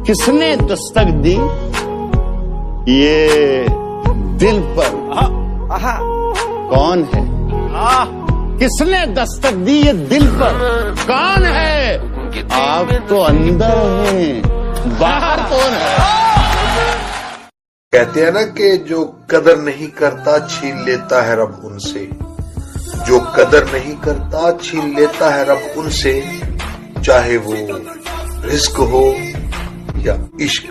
किसने दस्तक दी ये दिल पर? कौन है? किसने दस्तक दी ये दिल पर? कौन है? आप तो अंदर हैं, बाहर कौन है? कहते हैं ना कि जो कदर नहीं करता छीन लेता है रब उनसे, जो कदर नहीं करता छीन लेता है रब उनसे, चाहे वो रिस्क हो या इश्क।